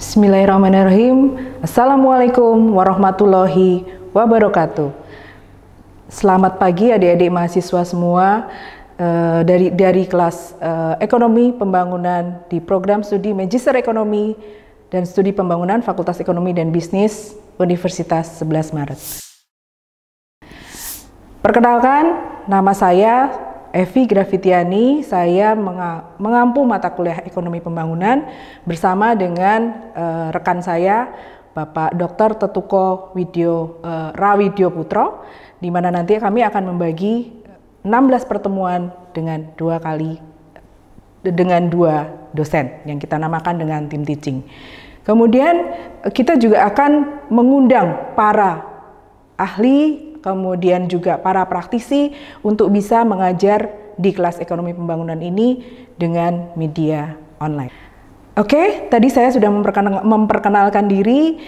Bismillahirrahmanirrahim. Assalamualaikum warahmatullahi wabarakatuh. Selamat pagi adik-adik mahasiswa semua dari kelas Ekonomi Pembangunan di program studi Magister Ekonomi dan Studi Pembangunan Fakultas Ekonomi dan Bisnis Universitas 11 Maret. Perkenalkan, nama saya Evi Grafitiani. Saya mengampu mata kuliah Ekonomi Pembangunan bersama dengan rekan saya, Bapak Dr. Tetuko Rawidyo Putro, di mana nanti kami akan membagi 16 pertemuan dengan dua dosen yang kita namakan dengan tim teaching. Kemudian kita juga akan mengundang para ahli, kemudian juga para praktisi untuk bisa mengajar di kelas ekonomi pembangunan ini dengan media online. Oke, tadi saya sudah memperkenalkan diri.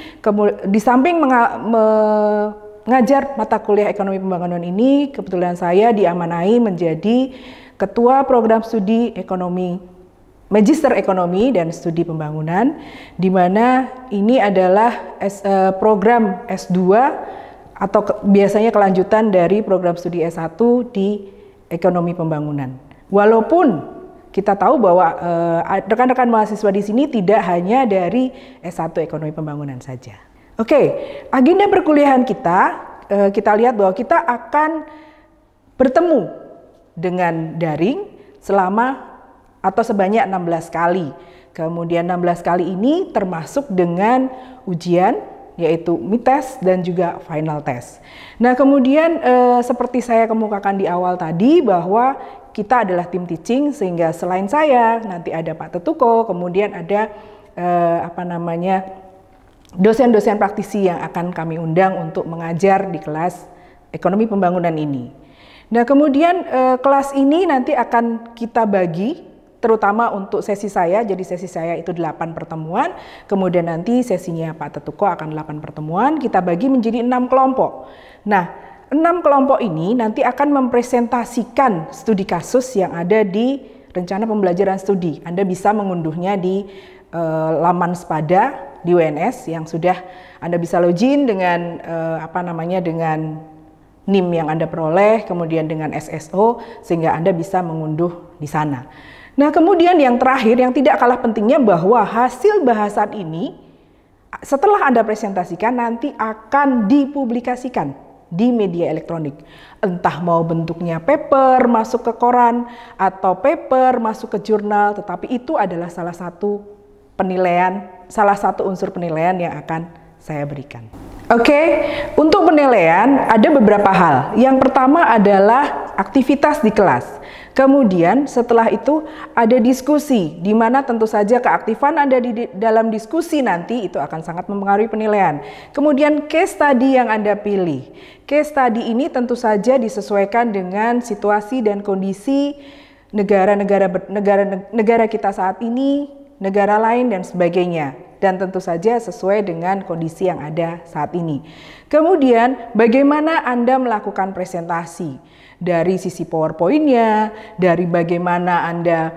Di samping mengajar mata kuliah ekonomi pembangunan ini, kebetulan saya diamanai menjadi Ketua Program Studi Ekonomi Magister Ekonomi dan Studi Pembangunan, di mana ini adalah program S2 atau biasanya kelanjutan dari program studi S1 di Ekonomi Pembangunan. Walaupun kita tahu bahwa rekan-rekan mahasiswa di sini tidak hanya dari S1 Ekonomi Pembangunan saja. Oke, agenda perkuliahan kita lihat bahwa kita akan bertemu dengan daring selama atau sebanyak 16 kali. Kemudian 16 kali ini termasuk dengan ujian, yaitu mid test dan juga final test. Nah, kemudian seperti saya kemukakan di awal tadi bahwa kita adalah tim teaching, sehingga selain saya nanti ada Pak Tetuko, kemudian ada dosen-dosen praktisi yang akan kami undang untuk mengajar di kelas ekonomi pembangunan ini. Nah, kemudian kelas ini nanti akan kita bagi terutama untuk sesi saya, jadi sesi saya itu 8 pertemuan, kemudian nanti sesinya Pak Tetuko akan 8 pertemuan, kita bagi menjadi 6 kelompok. Nah, 6 kelompok ini nanti akan mempresentasikan studi kasus yang ada di rencana pembelajaran studi. Anda bisa mengunduhnya di laman Spada di UNS yang sudah Anda bisa login dengan dengan NIM yang Anda peroleh, kemudian dengan SSO, sehingga Anda bisa mengunduh di sana. Nah, kemudian yang terakhir yang tidak kalah pentingnya bahwa hasil bahasan ini setelah Anda presentasikan nanti akan dipublikasikan di media elektronik. Entah mau bentuknya paper masuk ke koran atau paper masuk ke jurnal, tetapi itu adalah salah satu unsur penilaian yang akan saya berikan. Oke, untuk penilaian ada beberapa hal. Yang pertama adalah aktivitas di kelas. Kemudian setelah itu ada diskusi, di mana tentu saja keaktifan Anda di dalam diskusi nanti itu akan sangat mempengaruhi penilaian. Kemudian case study yang Anda pilih. Case study ini tentu saja disesuaikan dengan situasi dan kondisi negara kita saat ini, negara lain dan sebagainya. Dan tentu saja sesuai dengan kondisi yang ada saat ini. Kemudian bagaimana Anda melakukan presentasi dari sisi PowerPoint-nya, dari bagaimana Anda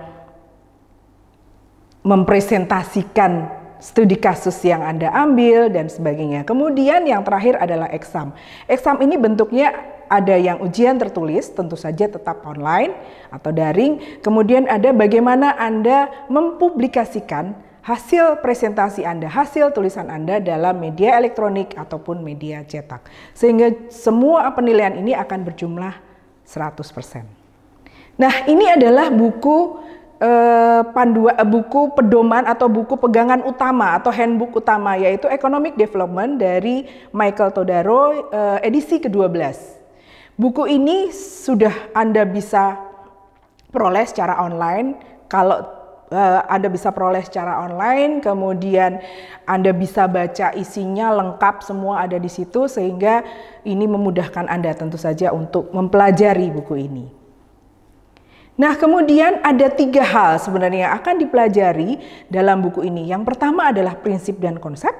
mempresentasikan studi kasus yang Anda ambil dan sebagainya. Kemudian yang terakhir adalah exam. Exam ini bentuknya ada yang ujian tertulis, tentu saja tetap online atau daring. Kemudian ada bagaimana Anda mempublikasikan hasil presentasi Anda, hasil tulisan Anda dalam media elektronik ataupun media cetak. Sehingga semua penilaian ini akan berjumlah 100%. Nah, ini adalah buku pedoman atau buku pegangan utama atau handbook utama, yaitu Economic Development dari Michael Todaro, edisi ke-12. Buku ini sudah Anda bisa peroleh secara online. Kalau Anda bisa peroleh secara online, kemudian Anda bisa baca isinya lengkap, semua ada di situ, sehingga ini memudahkan Anda tentu saja untuk mempelajari buku ini. Nah, kemudian ada 3 hal sebenarnya yang akan dipelajari dalam buku ini. Yang pertama adalah prinsip dan konsep,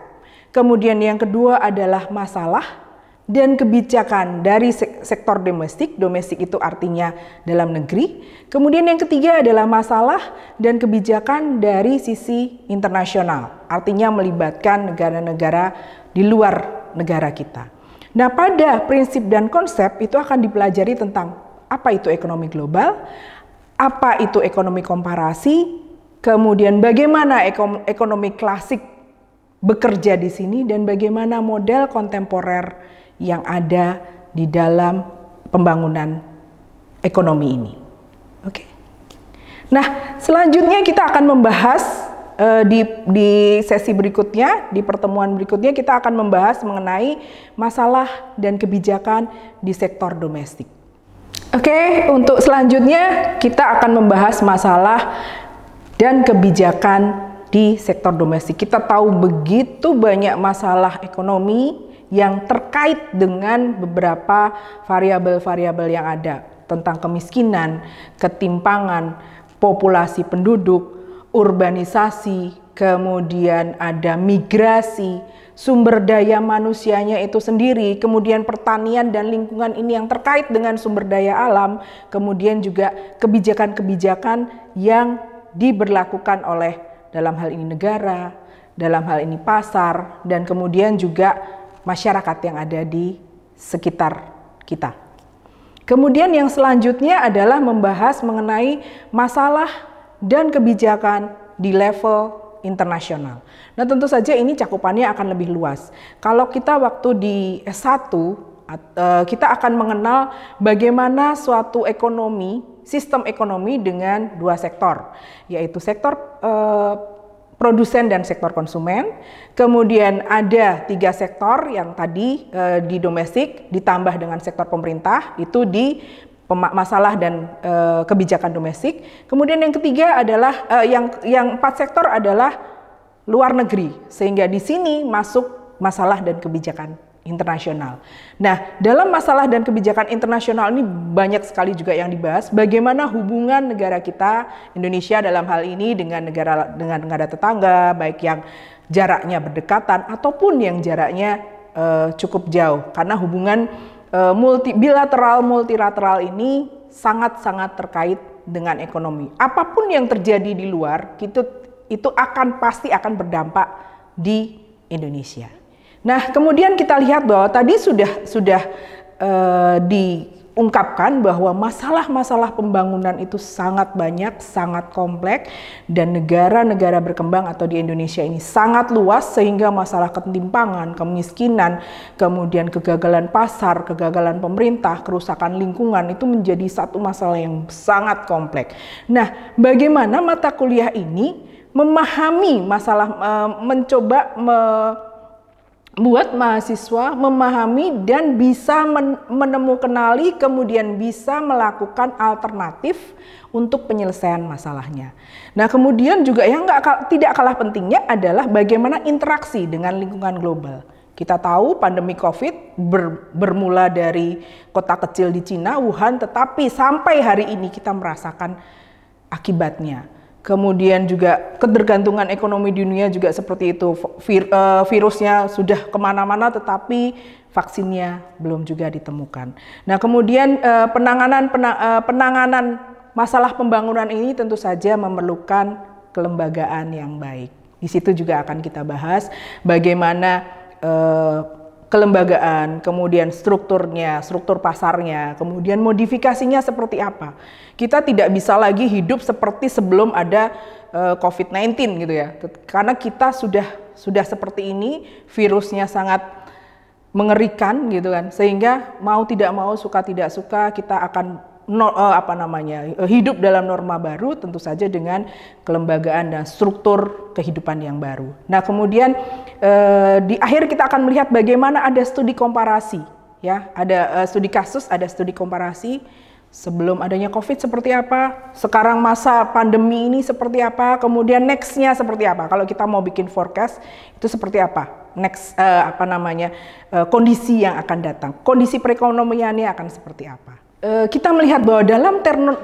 kemudian yang kedua adalah masalah, dan kebijakan dari sektor domestik. Domestik itu artinya dalam negeri. Kemudian yang ketiga adalah masalah dan kebijakan dari sisi internasional, artinya melibatkan negara-negara di luar negara kita. Nah, pada prinsip dan konsep itu akan dipelajari tentang apa itu ekonomi global, apa itu ekonomi komparasi, kemudian bagaimana ekonomi klasik bekerja di sini, dan bagaimana model kontemporer yang ada di dalam pembangunan ekonomi ini. Oke. Nah, selanjutnya kita akan membahas di sesi berikutnya, di pertemuan berikutnya kita akan membahas mengenai masalah dan kebijakan di sektor domestik. Oke, untuk selanjutnya kita akan membahas masalah dan kebijakan di sektor domestik. Kita tahu begitu banyak masalah ekonomi yang terkait dengan beberapa variabel-variabel yang ada tentang kemiskinan, ketimpangan, populasi penduduk, urbanisasi, kemudian ada migrasi, sumber daya manusianya itu sendiri, kemudian pertanian dan lingkungan ini yang terkait dengan sumber daya alam, kemudian juga kebijakan-kebijakan yang diberlakukan oleh dalam hal ini negara, dalam hal ini pasar, dan kemudian juga masyarakat yang ada di sekitar kita. Kemudian yang selanjutnya adalah membahas mengenai masalah dan kebijakan di level internasional. Nah, tentu saja ini cakupannya akan lebih luas. Kalau kita waktu di S1, kita akan mengenal bagaimana suatu ekonomi, sistem ekonomi dengan dua sektor, yaitu sektor produsen dan sektor konsumen. Kemudian ada 3 sektor yang tadi di domestik ditambah dengan sektor pemerintah, itu di masalah dan kebijakan domestik. Kemudian yang ketiga adalah yang 4 sektor adalah luar negeri, sehingga di sini masuk masalah dan kebijakan internasional. Nah, dalam masalah dan kebijakan internasional ini banyak sekali juga yang dibahas, bagaimana hubungan negara kita, Indonesia dalam hal ini dengan negara tetangga, baik yang jaraknya berdekatan ataupun yang jaraknya cukup jauh, karena hubungan bilateral, multilateral ini sangat-sangat terkait dengan ekonomi. Apapun yang terjadi di luar, itu pasti akan berdampak di Indonesia. Nah, kemudian kita lihat bahwa tadi sudah diungkapkan bahwa masalah-masalah pembangunan itu sangat banyak, sangat kompleks, dan negara-negara berkembang atau di Indonesia ini sangat luas, sehingga masalah ketimpangan, kemiskinan, kemudian kegagalan pasar, kegagalan pemerintah, kerusakan lingkungan itu menjadi satu masalah yang sangat kompleks. Nah, bagaimana mata kuliah ini memahami masalah, mencoba buat mahasiswa memahami dan bisa menemukan kemudian bisa melakukan alternatif untuk penyelesaian masalahnya. Nah, kemudian juga yang tidak kalah pentingnya adalah bagaimana interaksi dengan lingkungan global. Kita tahu pandemi COVID bermula dari kota kecil di Cina, Wuhan, tetapi sampai hari ini kita merasakan akibatnya. Kemudian juga ketergantungan ekonomi dunia juga seperti itu. Virusnya sudah kemana-mana tetapi vaksinnya belum juga ditemukan. Nah, kemudian penanganan masalah pembangunan ini tentu saja memerlukan kelembagaan yang baik. Di situ juga akan kita bahas bagaimana kelembagaan, kemudian strukturnya, struktur pasarnya, kemudian modifikasinya seperti apa. Kita tidak bisa lagi hidup seperti sebelum ada COVID-19 gitu ya. Karena kita sudah seperti ini, virusnya sangat mengerikan gitu kan. Sehingga mau tidak mau, suka tidak suka, kita akan hidup dalam norma baru, tentu saja dengan kelembagaan dan struktur kehidupan yang baru. Nah, kemudian di akhir kita akan melihat bagaimana ada studi komparasi, ya, ada studi kasus, ada studi komparasi sebelum adanya COVID seperti apa, sekarang masa pandemi ini seperti apa, kemudian next-nya seperti apa. Kalau kita mau bikin forecast itu seperti apa, kondisi yang akan datang, kondisi perekonomiannya akan seperti apa. kita melihat bahwa dalam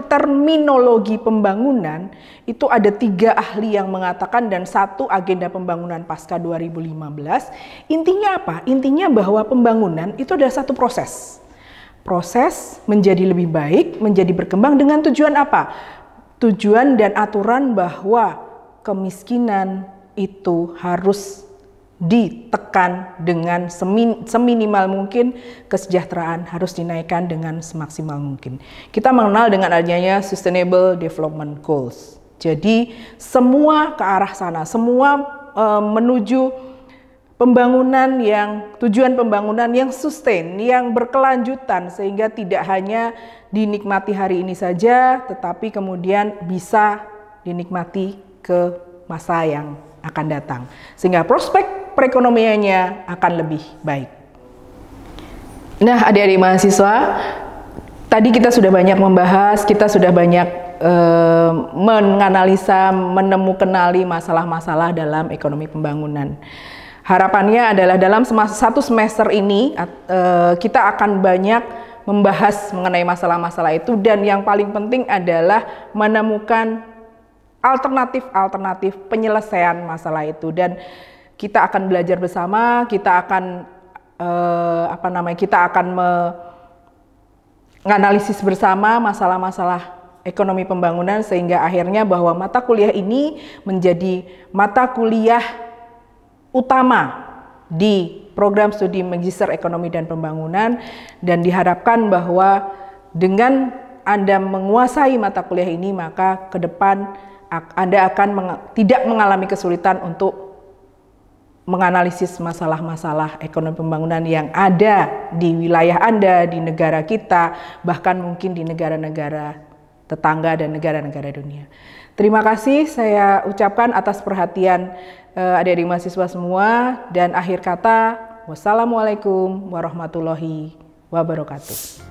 terminologi pembangunan itu ada 3 ahli yang mengatakan dan 1 agenda pembangunan pasca 2015. Intinya apa? Intinya bahwa pembangunan itu adalah satu proses. Proses menjadi lebih baik, menjadi berkembang dengan tujuan apa? Tujuan dan aturan bahwa kemiskinan itu harus ditekan dengan seminimal mungkin, kesejahteraan harus dinaikkan dengan semaksimal mungkin. Kita mengenal dengan adanya Sustainable Development Goals. Jadi semua ke arah sana, semua menuju pembangunan yang tujuan pembangunan yang sustain, yang berkelanjutan sehingga tidak hanya dinikmati hari ini saja, tetapi kemudian bisa dinikmati ke masa yang akan datang. Sehingga prospek perekonomiannya akan lebih baik. Nah, adik-adik mahasiswa, tadi kita sudah banyak membahas, kita sudah banyak menganalisa, menemukanali masalah-masalah dalam ekonomi pembangunan. Harapannya adalah dalam satu semester ini kita akan banyak membahas mengenai masalah-masalah itu dan yang paling penting adalah menemukan alternatif penyelesaian masalah itu dan kita akan belajar bersama, kita akan menganalisis bersama masalah-masalah ekonomi pembangunan sehingga akhirnya bahwa mata kuliah ini menjadi mata kuliah utama di program studi Magister Ekonomi dan Pembangunan dan diharapkan bahwa dengan Anda menguasai mata kuliah ini maka ke depan Anda akan tidak mengalami kesulitan untuk menganalisis masalah-masalah ekonomi pembangunan yang ada di wilayah Anda, di negara kita, bahkan mungkin di negara-negara tetangga dan negara-negara dunia. Terima kasih saya ucapkan atas perhatian adik-adik mahasiswa semua dan akhir kata wassalamualaikum warahmatullahi wabarakatuh.